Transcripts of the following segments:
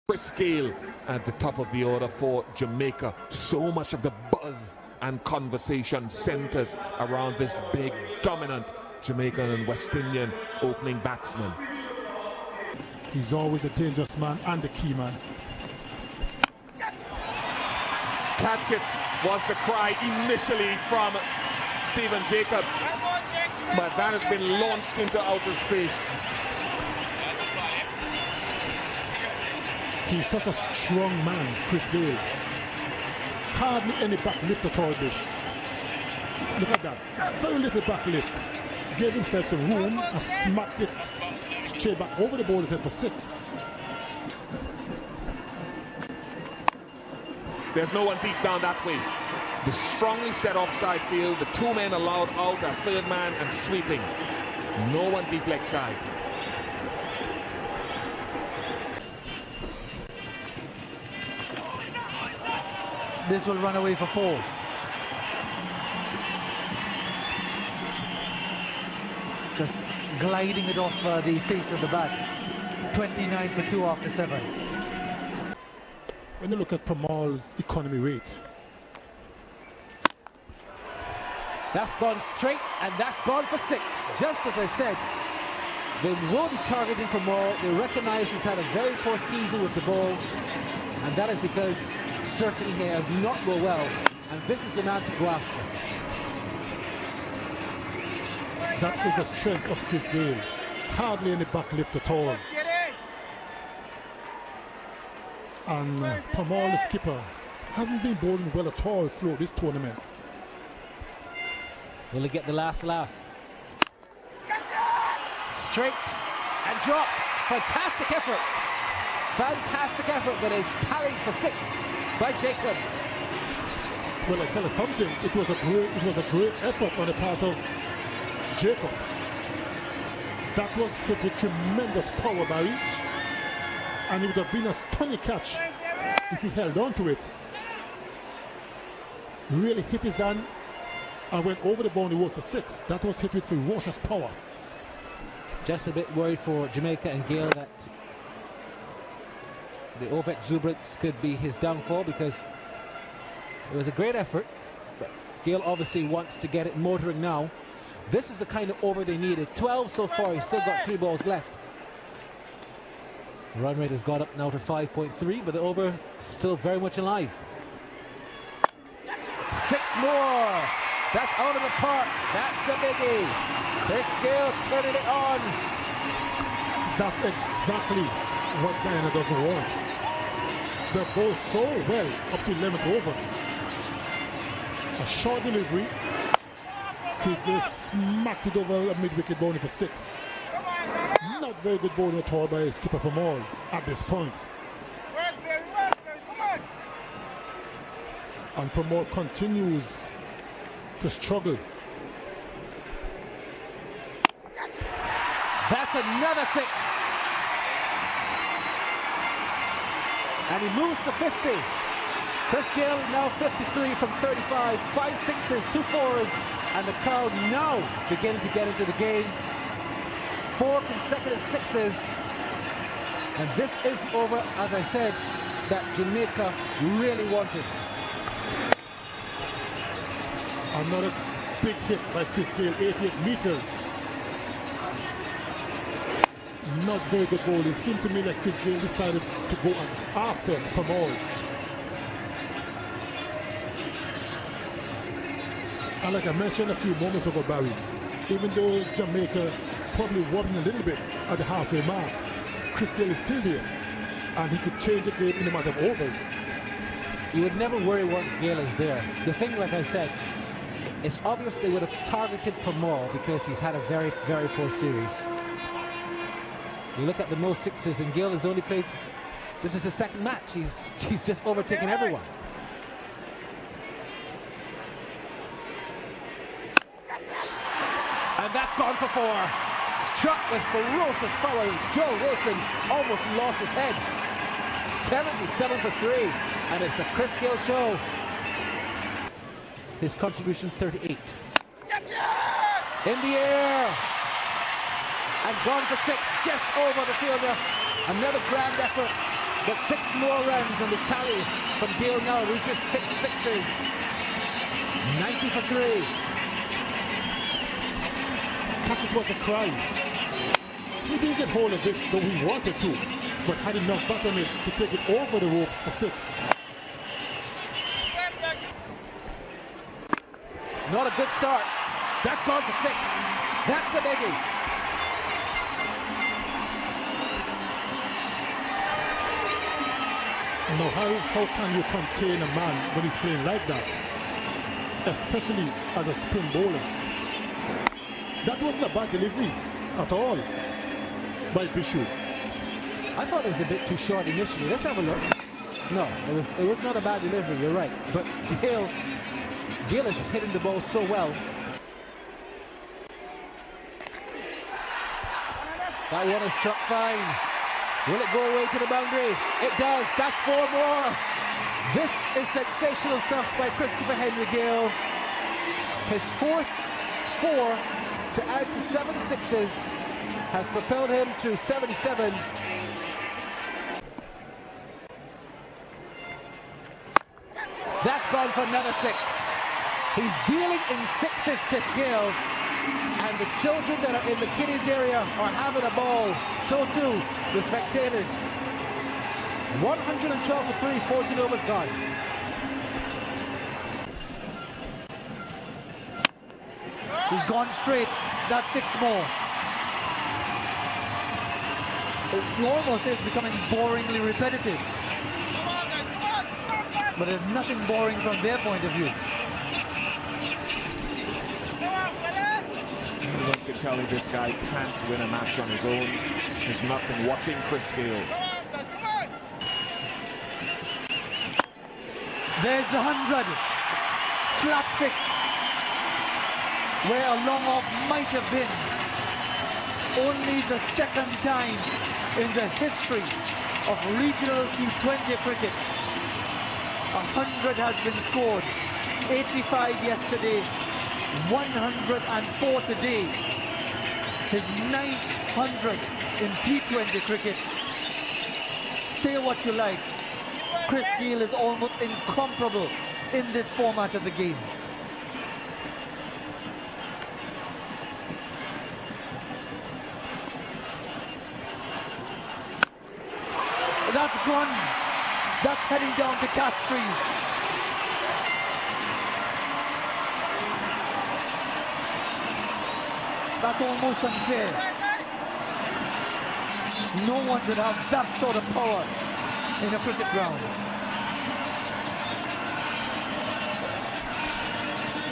Chris Gayle at the top of the order for Jamaica. So much of the buzz and conversation centers around this big, dominant Jamaican and West Indian opening batsman. He's always a dangerous man and the key man. Catch it was the cry initially from Stephen Jacobs, but that has been launched into outer space. He's such a strong man, Chris Gayle. Hardly any back lift at all, Bish. Look at that. Very little back lift. Gave himself some room and smacked it straight back over the bowler's head for 6. There's no one deep down that way. The strongly set offside field, the 2 men allowed out, a 3rd man and sweeping. No one deep leg side. This will run away for 4. Just gliding it off the face of the bat. 29 for 2 after 7. When you look at Pramal's economy rate, that's gone straight and that's gone for 6. Just as I said, they will be targeting Pramal. They recognize he's had a very poor season with the ball, and that is because certainly he has not rolled well, and this is the man to go after. that is the strength of Chris Gayle. Hardly any back lift at all. And Pramal, the skipper, hasn't been bowling well at all through this tournament. Will he get the last laugh? Straight and dropped. Fantastic effort. Fantastic effort, but is parried for 6 by Jacobs. Well, I tell you something, it was a great effort on the part of Jacobs. That was hit with tremendous power, Barry. And it would have been a stunning catch if he held on to it. Really hit his hand and went over the boundary wall for 6. That was hit with ferocious power. Just a bit worried for Jamaica and Gayle that the over exuberance could be his downfall, because it was a great effort, but Gayle obviously wants to get it motoring now. This is the kind of over they needed. 12 so far, he's still got 3 balls left. The run rate has got up now to 5.3, but the over is still very much alive. 6 more! That's out of the park. That's a biggie. Chris Gayle turning it on. That's exactly what Guyana doesn't want. The ball so well up to 11th over. A short delivery. Chris Gayle smacked it over a mid-wicket bowling for 6. Not very good bowling at all by skipper Pramal at this point. Come on. And Pramal continues to struggle. That's another 6. And he moves to 50. Chris Gayle now 53 from 35. 5 sixes, 2 fours, and the crowd now beginning to get into the game. 4 consecutive 6s. And this is over, as I said, that Jamaica really wanted. Another big hit by Chris Gayle, 88 meters. Not very good ball. It seemed to me like Chris Gayle decided to go after Pramal. And like I mentioned a few moments ago, Barry, even though Jamaica probably wobbling a little bit at the halfway mark, Chris Gayle is still there, and he could change the game in a matter of overs. You would never worry once Gayle is there. The thing, like I said, it's obvious they would have targeted Pramal because he's had a very, very poor series. You look at the most 6s, and Gayle has only played, this is his 2nd match. He's just overtaken everyone. And that's gone for 4. Struck with ferocious power. Joe Wilson almost lost his head. 77 for 3. And it's the Chris Gayle show. His contribution 38. In the air. And gone for 6, just over the fielder. Another grand effort but 6 more runs, and the tally from Gayle now reaches 6 sixes. 90 for 3. Catch it was the cry. He didn't get hold of it though he wanted to, but had enough back on it to take it over the ropes for 6. Not a good start. That's gone for 6. That's a biggie. Now, how can you contain a man when he's playing like that? Especially as a spin bowler. That wasn't a bad delivery at all by Bishop. I thought it was a bit too short initially. Let's have a look. No, it was not a bad delivery, you're right. But Gayle is hitting the ball so well. That one is struck fine. Will it go away to the boundary? It does. That's 4 more. This is sensational stuff by Christopher Henry Gayle. His 4th 4 to add to 7 sixes has propelled him to 77. That's gone for another 6. He's dealing in 6s, Chris Gayle. And the children that are in the kiddies area are having a ball. So too the spectators. 112 for 3, 14 overs gone. He's gone straight. That's 6 more. It almost is becoming boringly repetitive. But there's nothing boring from their point of view. One can tell you this guy can't win a match on his own. He's not been watching Chris Gayle. There's the 100. Flat 6. Where a long off might have been. Only the 2nd time in the history of regional T20 cricket. 100 has been scored. 85 yesterday. 104 today. His 900 in T20 cricket. Say what you like. Chris Gayle is almost incomparable in this format of the game. That's gone. That's heading down to Castries. That's almost unfair. No one should have that sort of power in a cricket ground.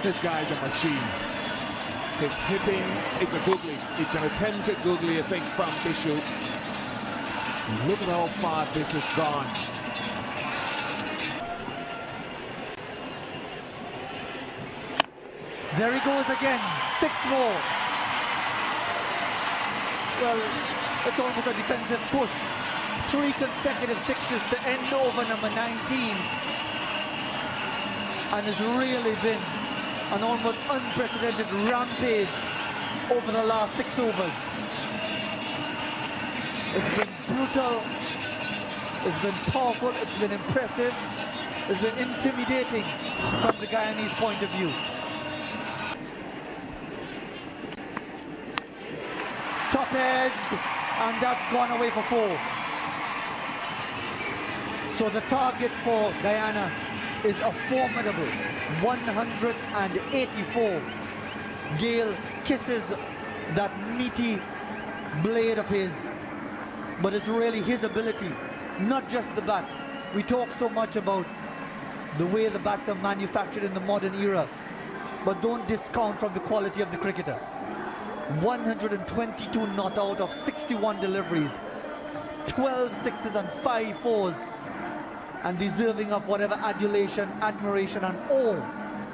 This guy's a machine. His hitting, it's a googly. It's an attempted googly, I think, from Bishop. Look at how far this has gone. There he goes again. 6 more. Well, it's almost a defensive push. 3 consecutive 6s to end over number 19. And it's really been an almost unprecedented rampage over the last 6 overs. It's been brutal, it's been powerful, it's been impressive, it's been intimidating from the Guyanese point of view. Top edged, and that's gone away for 4. So the target for Guyana is a formidable 184. Gayle kisses that meaty blade of his, but it's really his ability, not just the bat. We talk so much about the way the bats are manufactured in the modern era, but don't discount from the quality of the cricketer. 122 not out of 61 deliveries, 12 6s and 5 4s, and deserving of whatever adulation, admiration and awe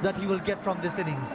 that he will get from this innings.